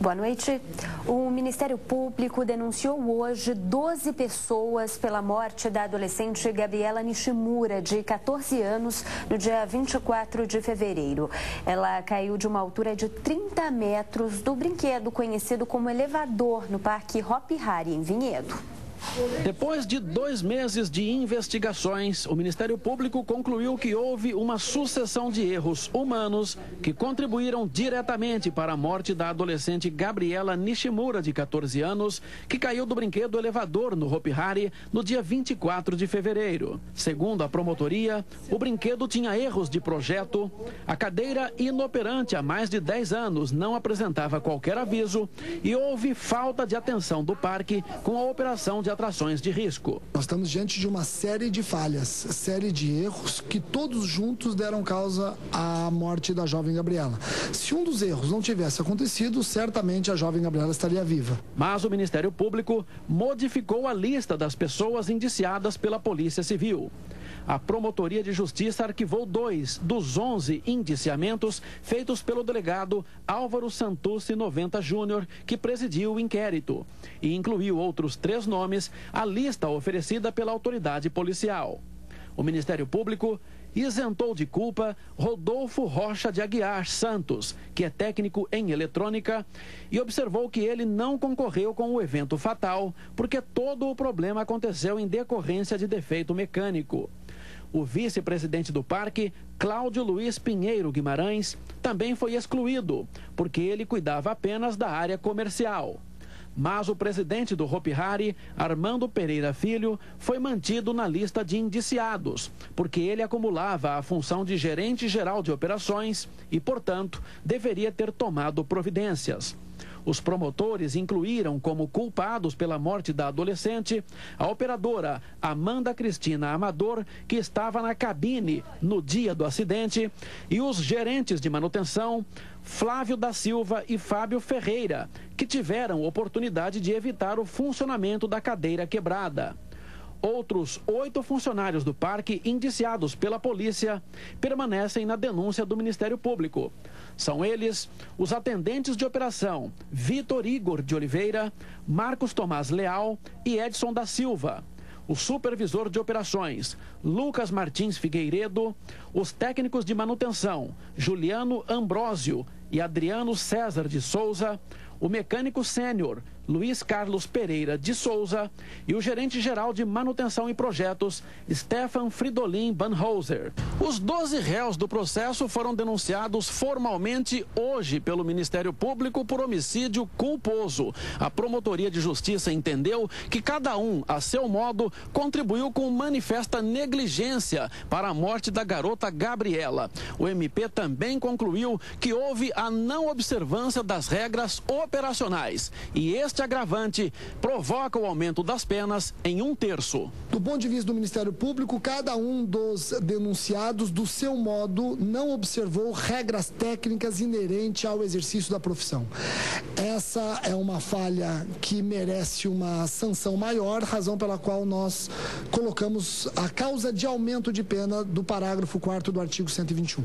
Boa noite. O Ministério Público denunciou hoje 12 pessoas pela morte da adolescente Gabriela Nishimura, de 14 anos, no dia 24 de fevereiro. Ela caiu de uma altura de 30 metros do brinquedo conhecido como elevador no Parque Hopi Hari, em Vinhedo. Depois de 2 meses de investigações, o Ministério Público concluiu que houve uma sucessão de erros humanos que contribuíram diretamente para a morte da adolescente Gabriela Nishimura, de 14 anos, que caiu do brinquedo elevador no Hopi Hari no dia 24 de fevereiro. Segundo a promotoria, o brinquedo tinha erros de projeto, a cadeira inoperante há mais de 10 anos não apresentava qualquer aviso e houve falta de atenção do parque com a operação de atrações de risco. Nós estamos diante de uma série de falhas, série de erros que todos juntos deram causa à morte da jovem Gabriela. Se um dos erros não tivesse acontecido, certamente a jovem Gabriela estaria viva. Mas o Ministério Público modificou a lista das pessoas indiciadas pela Polícia Civil. A Promotoria de Justiça arquivou 2 dos 11 indiciamentos feitos pelo delegado Álvaro Santucci 90 Júnior, que presidiu o inquérito, e incluiu outros 3 nomes à lista oferecida pela autoridade policial. O Ministério Público isentou de culpa Rodolfo Rocha de Aguiar Santos, que é técnico em eletrônica, e observou que ele não concorreu com o evento fatal, porque todo o problema aconteceu em decorrência de defeito mecânico. O vice-presidente do parque, Cláudio Luiz Pinheiro Guimarães, também foi excluído, porque ele cuidava apenas da área comercial. Mas o presidente do Hopi Hari, Armando Pereira Filho, foi mantido na lista de indiciados, porque ele acumulava a função de gerente geral de operações e, portanto, deveria ter tomado providências. Os promotores incluíram como culpados pela morte da adolescente a operadora Amanda Cristina Amador, que estava na cabine no dia do acidente, e os gerentes de manutenção Flávio da Silva e Fábio Ferreira, que tiveram oportunidade de evitar o funcionamento da cadeira quebrada. Outros 8 funcionários do parque indiciados pela polícia permanecem na denúncia do Ministério Público. São eles os atendentes de operação Vitor Igor de Oliveira, Marcos Tomás Leal e Edson da Silva, o supervisor de operações Lucas Martins Figueiredo, os técnicos de manutenção Juliano Ambrósio e Adriano César de Souza, o mecânico sênior Luiz Carlos Pereira de Souza e o gerente-geral de manutenção e projetos Stefan Fridolin Banhauser. Os 12 réus do processo foram denunciados formalmente hoje pelo Ministério Público por homicídio culposo. A Promotoria de Justiça entendeu que cada um, a seu modo, contribuiu com manifesta negligência para a morte da garota Gabriela. O MP também concluiu que houve a não observância das regras operacionais e este agravante provoca o aumento das penas em 1/3. Do ponto de vista do Ministério Público, cada um dos denunciados, do seu modo, não observou regras técnicas inerentes ao exercício da profissão. Essa é uma falha que merece uma sanção maior, razão pela qual nós colocamos a causa de aumento de pena do parágrafo 4º do artigo 121.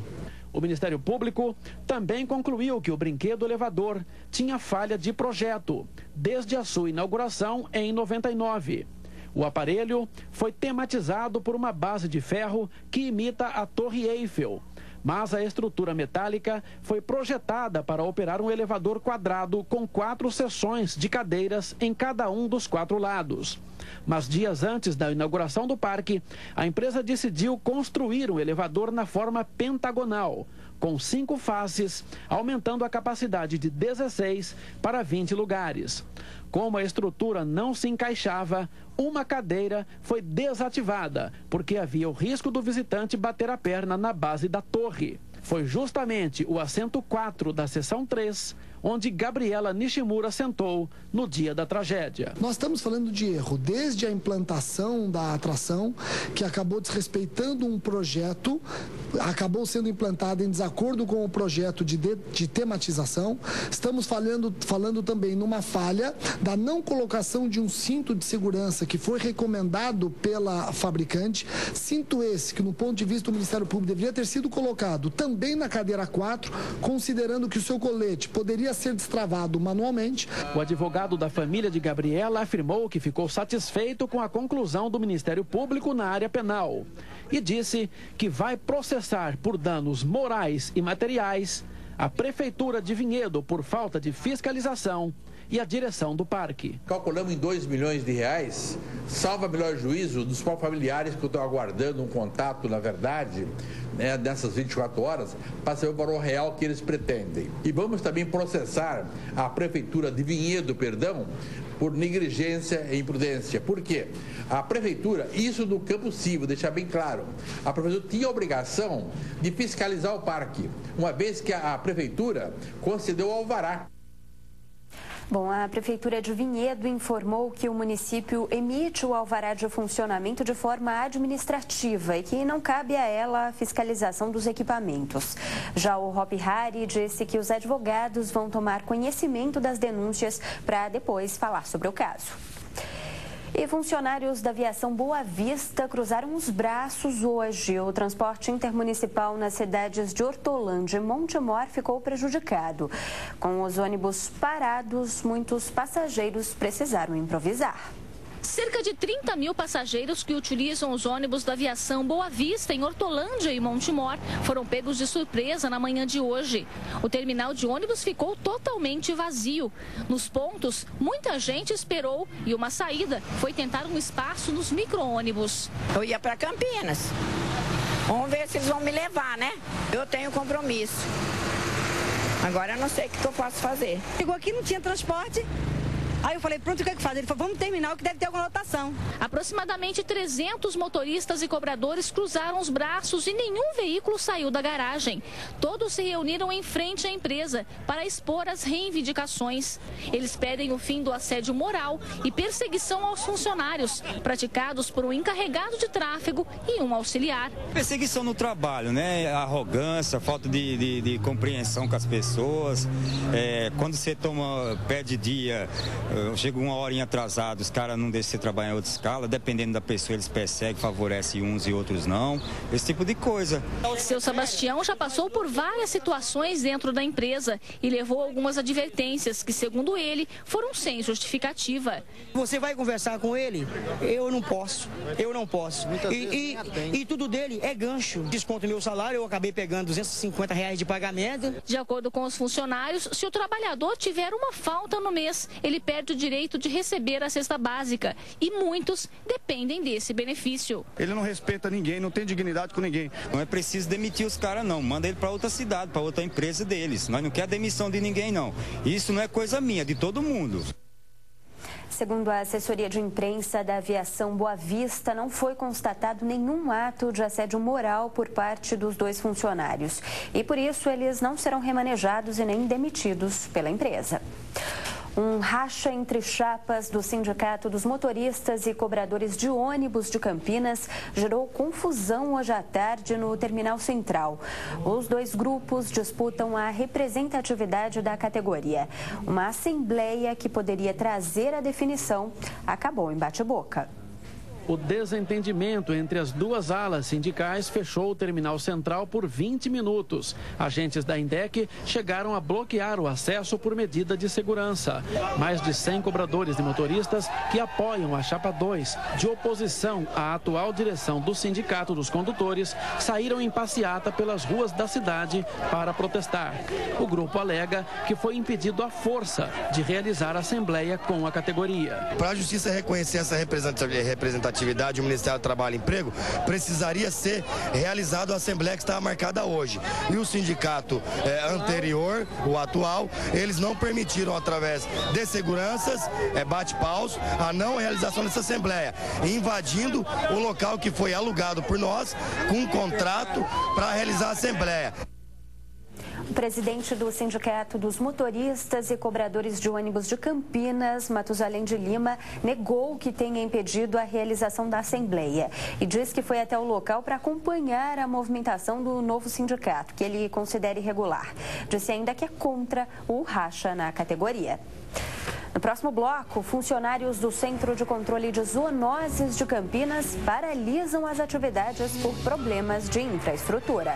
O Ministério Público também concluiu que o brinquedo elevador tinha falha de projeto, desde a sua inauguração em 99. O aparelho foi tematizado por uma base de ferro que imita a Torre Eiffel, mas a estrutura metálica foi projetada para operar um elevador quadrado com 4 seções de cadeiras em cada um dos 4 lados. Mas dias antes da inauguração do parque, a empresa decidiu construir um elevador na forma pentagonal, com 5 faces, aumentando a capacidade de 16 para 20 lugares. Como a estrutura não se encaixava, uma cadeira foi desativada, porque havia o risco do visitante bater a perna na base da torre. Foi justamente o assento 4 da seção 3, onde Gabriela Nishimura sentou no dia da tragédia. Nós estamos falando de erro desde a implantação da atração, que acabou desrespeitando um projeto acabou sendo implantada em desacordo com o projeto de tematização. Estamos falando também numa falha da não colocação de um cinto de segurança que foi recomendado pela fabricante. Cinto esse que, no ponto de vista do Ministério Público, deveria ter sido colocado também na cadeira 4, considerando que o seu colete poderia ser destravado manualmente. O advogado da família de Gabriela afirmou que ficou satisfeito com a conclusão do Ministério Público na área penal e disse que vai processar por danos morais e materiais a Prefeitura de Vinhedo por falta de fiscalização e a direção do parque. Calculamos em R$2 milhões, salva melhor juízo dos familiares que estão aguardando um contato, na verdade, nessas 24 horas, para saber o valor real que eles pretendem. E vamos também processar a Prefeitura de Vinhedo, por negligência e imprudência. Por quê? A Prefeitura, isso no campo civil, deixar bem claro, a Prefeitura tinha a obrigação de fiscalizar o parque, uma vez que a Prefeitura concedeu o alvará. Bom, a Prefeitura de Vinhedo informou que o município emite o alvará de funcionamento de forma administrativa e que não cabe a ela a fiscalização dos equipamentos. Já o Hopi Hari disse que os advogados vão tomar conhecimento das denúncias para depois falar sobre o caso. E funcionários da aviação Boa Vista cruzaram os braços hoje. O transporte intermunicipal nas cidades de Hortolândia e Montemor ficou prejudicado. Com os ônibus parados, muitos passageiros precisaram improvisar. Cerca de 30 mil passageiros que utilizam os ônibus da aviação Boa Vista em Hortolândia e Montemor foram pegos de surpresa na manhã de hoje. O terminal de ônibus ficou totalmente vazio. Nos pontos, muita gente esperou e uma saída foi tentar um espaço nos micro-ônibus. Eu ia para Campinas. Vamos ver se eles vão me levar, né? Eu tenho compromisso. Agora eu não sei o que eu posso fazer. Chegou aqui, não tinha transporte. Aí eu falei, pronto, o que é que faz? Ele falou, vamos terminar, que deve ter alguma lotação. Aproximadamente 300 motoristas e cobradores cruzaram os braços e nenhum veículo saiu da garagem. Todos se reuniram em frente à empresa para expor as reivindicações. Eles pedem o fim do assédio moral e perseguição aos funcionários, praticados por um encarregado de tráfego e um auxiliar. Perseguição no trabalho, né? Arrogância, falta de compreensão com as pessoas. Quando você pede dia... Chega uma horinha atrasado, os caras não deixam você trabalhar em outra escala, dependendo da pessoa eles perseguem, favorecem uns e outros não, esse tipo de coisa. Seu Sebastião já passou por várias situações dentro da empresa e levou algumas advertências que, segundo ele, foram sem justificativa. Você vai conversar com ele? Eu não posso. E tudo dele é gancho. Desconto meu salário, eu acabei pegando R$250 de pagamento. De acordo com os funcionários, se o trabalhador tiver uma falta no mês, ele perde o direito de receber a cesta básica e muitos dependem desse benefício. Ele não respeita ninguém, não tem dignidade com ninguém. Não é preciso demitir os caras não, manda ele para outra cidade, para outra empresa deles. Nós não queremos demissão de ninguém não. Isso não é coisa minha, é de todo mundo. Segundo a assessoria de imprensa da aviação Boa Vista, não foi constatado nenhum ato de assédio moral por parte dos dois funcionários. E por isso eles não serão remanejados e nem demitidos pela empresa. Um racha entre chapas do Sindicato dos Motoristas e Cobradores de Ônibus de Campinas gerou confusão hoje à tarde no Terminal Central. Os dois grupos disputam a representatividade da categoria. Uma assembleia que poderia trazer a definição acabou em bate-boca. O desentendimento entre as duas alas sindicais fechou o terminal central por 20 minutos. Agentes da INDEC chegaram a bloquear o acesso por medida de segurança. Mais de 100 cobradores e motoristas que apoiam a Chapa 2, de oposição à atual direção do Sindicato dos Condutores, saíram em passeata pelas ruas da cidade para protestar. O grupo alega que foi impedido à força de realizar a assembleia com a categoria. Para a Justiça reconhecer essa representatividade, o Ministério do Trabalho e Emprego, precisaria ser realizado a assembleia que estava marcada hoje. E o sindicato anterior, o atual, eles não permitiram, através de seguranças, bate-paus, a não realização dessa assembleia, invadindo o local que foi alugado por nós, com um contrato para realizar a assembleia. O presidente do Sindicato dos Motoristas e Cobradores de Ônibus de Campinas, Matusalém de Lima, negou que tenha impedido a realização da Assembleia e diz que foi até o local para acompanhar a movimentação do novo sindicato, que ele considera irregular. Disse ainda que é contra o racha na categoria. No próximo bloco, funcionários do Centro de Controle de Zoonoses de Campinas paralisam as atividades por problemas de infraestrutura.